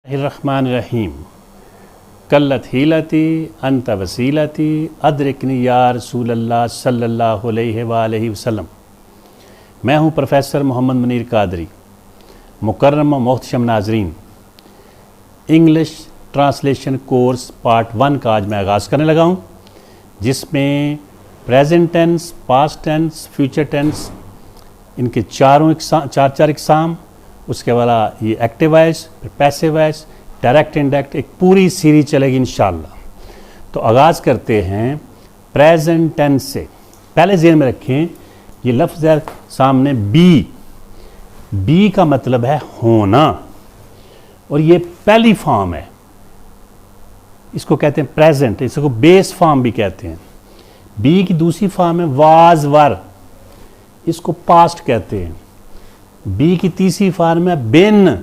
रहमान कल्लत हीलती अंत वसीलती अदरिकनी या रसूलल्लाह सल्लल्लाहु अलैहि वसल्लम। मैं हूँ प्रोफेसर मोहम्मद मुनीर कादरी। मुकर्रम व मोहतरम नाजरीन, इंग्लिश ट्रांसलेशन कोर्स पार्ट 1 का आज मैं आगाज़ करने लगा हूँ, जिसमें present tense, past tense, future tense, इनके चार इकसाम, उसके बाद ये एक्टिव वॉइस, फिर पैसिव वॉइस, डायरेक्ट इनडायरेक्ट, एक पूरी सीरीज चलेगी इंशाअल्लाह। तो आगाज़ करते हैं प्रेजेंट टेंस से। पहले ज़हन में रखें, ये लफ्ज़ है सामने बी का मतलब है होना, और ये पहली फॉर्म है, इसको कहते हैं प्रेजेंट, इसको बेस फॉर्म भी कहते हैं। बी की दूसरी फॉर्म है वाज वर, इसको पास्ट कहते हैं। बी की तीसरी फॉर्म है बिन,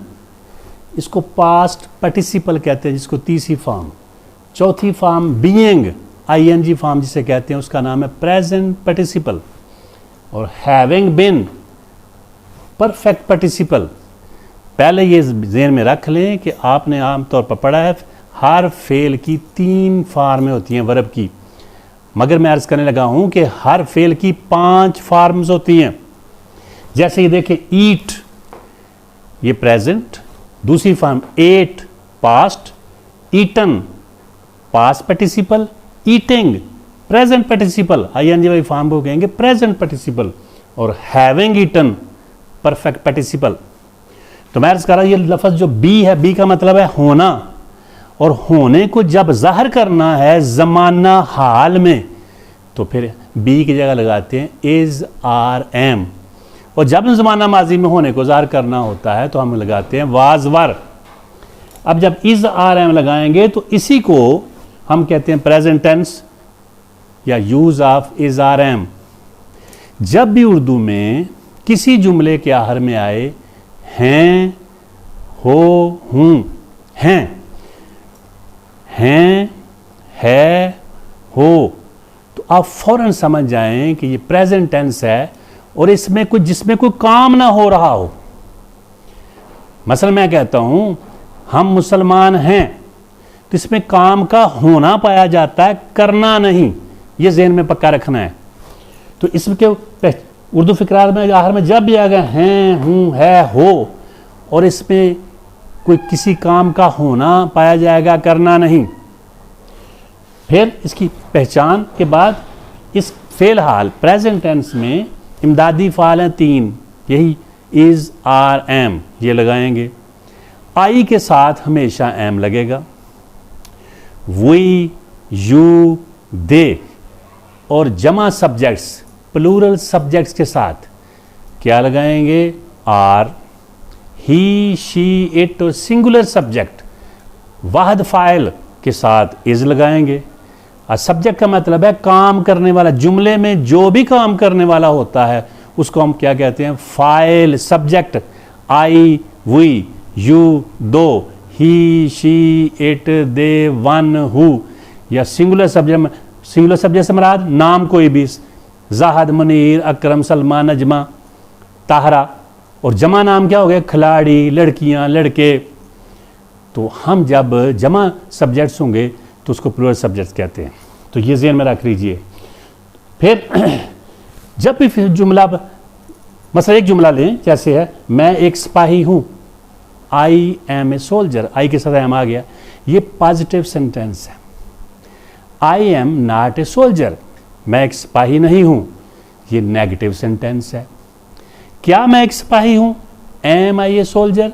इसको पास्ट पार्टिसिपल कहते हैं, जिसको तीसरी फॉर्म। चौथी फॉर्म बीइंग, आईएनजी फॉर्म जिसे कहते हैं, उसका नाम है प्रेजेंट पार्टिसिपल। और हैविंग बिन, परफेक्ट पार्टिसिपल। पहले ये ज़हन में रख लें कि आपने आमतौर पर पढ़ा है हर फेल की 3 फॉर्में होती हैं वर्ब की, मगर मैं अर्ज़ करने लगा हूँ कि हर फेल की 5 फॉर्म्स होती हैं। जैसे ये देखें, ईट ये प्रेजेंट, दूसरी form ate past, eaten past participle, eating present participle, ING वाली फॉर्म को कहेंगे प्रेजेंट पार्टिसिपल, और हैविंग ईटन परफेक्ट पार्टिसिपल। तो मैं अर्ज़ कर रहा हूँ, ये लफ्ज़ जो बी है, बी का मतलब है होना, और होने को जब ज़ाहिर करना है ज़माना हाल में, तो फिर बी की जगह लगाते हैं इज़ आर एम। और जब ज़माना माजी में होने को ज़ाहिर करना होता है तो हम लगाते हैं वाज वर। अब जब इज़ आर एम लगाएंगे तो इसी को हम कहते हैं प्रेजेंट टेंस या use of is are am. जब भी उर्दू में किसी जुमले के आखिर में आए हैं, हो, हूँ, हैं, है, हो, तो आप फ़ौरन समझ जाएं कि ये प्रेजेंट टेंस है, और इसमें कुछ जिसमें कोई काम ना हो रहा हो। मसलन मैं कहता हूँ हम मुसलमान हैं, तो इसमें काम का होना पाया जाता है, करना नहीं। ये ज़हन में पक्का रखना है। तो इसमें क्यों उर्दू फ़िक्रात में आखिर में जब भी आ गए हैं, हूँ, है, हो, और इसमें कोई किसी काम का होना पाया जाएगा, करना नहीं। फिर इसकी पहचान के बाद इस फ़ेल हाल प्रेजेंट टेंस में इमदादी फ़ाल हैं 3, यही इज़ आर एम, ये लगाएंगे। आई के साथ हमेशा एम लगेगा। वी, यू, दे, और जमा सब्जेक्ट्स, प्लूरल सब्जेक्ट्स के साथ क्या लगाएंगे? आर। ही, शी, इट, और सिंगुलर सब्जेक्ट वाहद फ़ाइल के साथ इज़ लगाएंगे। और सब्जेक्ट का मतलब है काम करने वाला। जुमले में जो भी काम करने वाला होता है उसको हम क्या कहते हैं? फ़ाइल। सब्जेक्ट आई, वी, यू, दो, he, she, it, they, one, who, या सिंगुलर सब्जेक्ट। सिंगुलर सब्जेक्ट से मुराद नाम कोई भी, जाहद, मुनीर, अकरम, सलमान, नजमा, ताहरा। और जमा नाम क्या हो गया? खिलाड़ी, लड़कियां, लड़के। तो हम जब जमा सब्जेक्ट्स होंगे तो उसको प्लूरल सब्जेक्ट्स कहते हैं। तो ये ज़हन में रख लीजिए। फिर जब भी फिर जुमला, मसला एक जुमला लें, जैसे है मैं एक सिपाही हूँ, आई एम ए सोल्जर, आई के साथ एम आ गया, ये पॉजिटिव सेंटेंस है। I am not a soldier, मैं एक सिपाही नहीं हूँ, ये नेगेटिव सेंटेंस है। क्या मैं एक सिपाही हूँ? एम आई ए सोल्जर,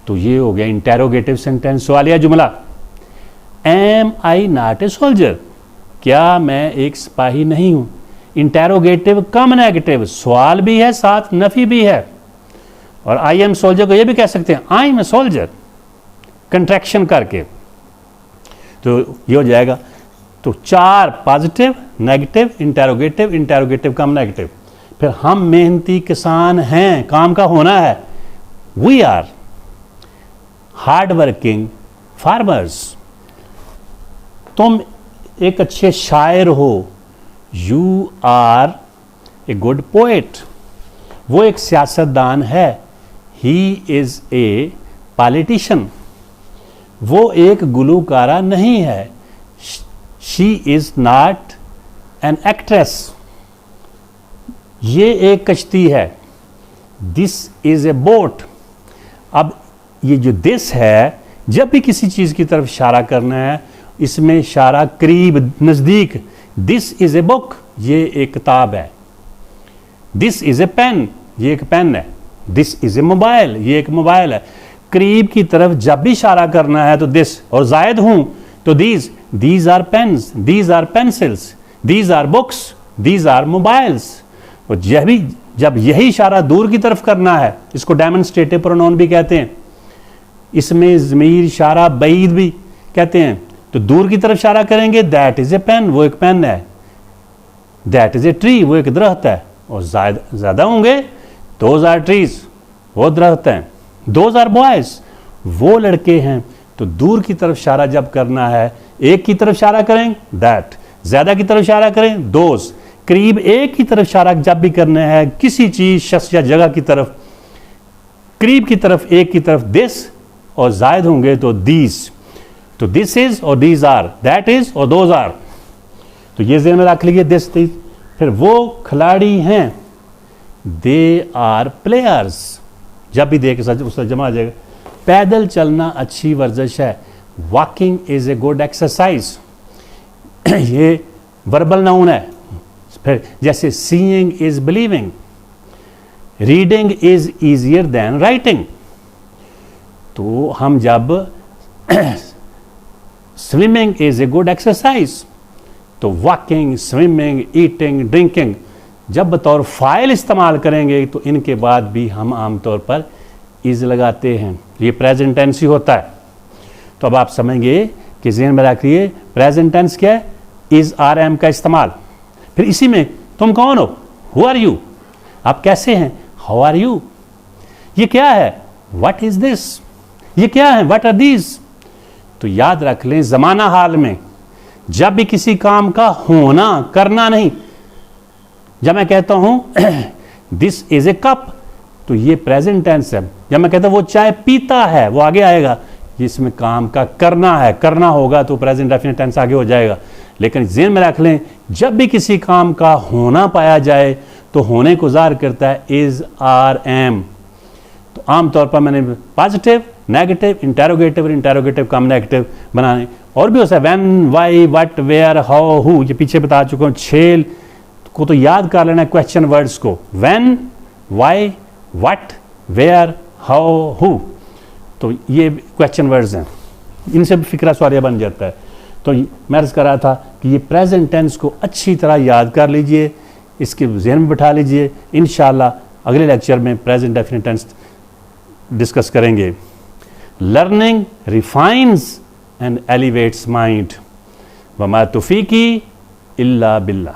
तो ये हो गया इंटेरोगेटिव सेंटेंस, सवालिया जुमला। Am I not a soldier, क्या मैं एक सिपाही नहीं हूँ। इंटेरोगेटिव कम नेगेटिव, सवाल भी है साथ नफी भी है। और आई एम सोल्जर को ये भी कह सकते हैं I am a soldier, contraction करके, तो ये हो जाएगा। तो 4 positive, negative, interrogative, interrogative cum negative. फिर हम मेहनती किसान हैं, काम का होना है, we are hard working farmers. तुम एक अच्छे शायर हो, you are a good poet. वो एक सियासतदान है, ही इज़ ए पॉलिटिशियन। वो एक गुलूकारा नहीं है, she is not an actress, ये एक कश्ती है, दिस इज ए बोट। अब ये जो दिस है, जब भी किसी चीज की तरफ इशारा करना है, इसमें इशारा करीब, नजदीक। दिस इज ए बुक, ये एक किताब है। दिस इज ए पेन, ये एक पेन है। दिस इज ए मोबाइल, ये एक मोबाइल है। करीब की तरफ जब भी इशारा करना है तो दिस, और जायद हूं तो these are pens, these are pencils, these are books, these are mobiles. और जब यही इशारा दूर की तरफ करना है, इसको डेमोन्स्ट्रेटिव प्रोनाउन भी कहते हैं, इसमें ज़मीर इशारा बईद भी कहते हैं। तो दूर की तरफ इशारा करेंगे, दैट इज ए पेन, वो एक पेन है। दैट इज ए ट्री, वो एक दरख्त है। और ज्यादा होंगे, दोज आर ट्रीज, वो दरख्त हैं। दोज आर बॉयज, वो लड़के हैं। तो दूर की तरफ इशारा जब करना है, एक की तरफ इशारा करें दैट, ज्यादा की तरफ इशारा करें दोज, करीब एक की तरफ इशारा जब भी करना है किसी चीज, शख्स या जगह की तरफ, करीब की तरफ एक की तरफ दिस, और जायद होंगे तो दीज। तो दिस इज और दीज आर, दैट इज और दोज आर। तो ये ज़हन में रख लीजिए, दिस दीज। फिर वो खिलाड़ी हैं, दे आर प्लेयर्स, जब भी दे के साथ उसका जमा आ जाएगा। पैदल चलना अच्छी वर्जिश है, walking is a good exercise, ये वर्बल नाउन है। फिर जैसे seeing is believing, reading is easier than writing. तो हम जब swimming is a good exercise, तो वॉकिंग, स्विमिंग, ईटिंग, ड्रिंकिंग जब बतौर फाइल इस्तेमाल करेंगे तो इनके बाद भी हम आमतौर पर इज लगाते हैं। ये प्रेजेंट टेंस ही होता है। तो अब आप समझेंगे कि ज़हन में रखिए प्रेजेंट टेंस क्या है, इज आर एम का इस्तेमाल। फिर इसी में तुम कौन हो, हु आर यू, आप कैसे हैं, हाउ आर यू। ये क्या है, व्हाट इज दिस, ये क्या है, व्हाट आर दीज। तो याद रख लें, जमाना हाल में जब भी किसी काम का होना, करना नहीं, जब मैं कहता हूं दिस इज ए कप, तो ये प्रेजेंट टेंस है। जब मैं कहता हूं वो चाय पीता है, वो आगे आएगा, इसमें काम का करना है, करना होगा तो प्रेजेंट डेफिनेट टेंस आगे हो जाएगा। लेकिन ज़हन में रख लें, जब भी किसी काम का होना पाया जाए तो होने को ज़ाहिर करता है इज आर एम। तो आमतौर पर मैंने पॉजिटिव, नेगेटिव, इंटेरोगेटिव और इंटेरोगेटिव कम नेगेटिव बनाने, और भी हो सकता है when, why, what, where, how, who, ये पीछे बता चुका हूँ। 6 को तो याद कर लेना क्वेश्चन वर्ड्स को, when, why, what, where, how, who. तो ये क्वेश्चन वर्ड्स हैं, इनसे भी फिक्रा सवालिया बन जाता है। तो मैं अर्ज़ कर रहा था कि ये प्रेजेंट टेंस को अच्छी तरह याद कर लीजिए, इसके ज़हन में बिठा लीजिए। इंशाअल्लाह अगले लेक्चर में प्रेजेंट डेफिनेट टेंस डिस्कस करेंगे। लर्निंग रिफाइंस एंड एलिवेट्स माइंड, वमा तौफीकी इल्ला बिल्लाह।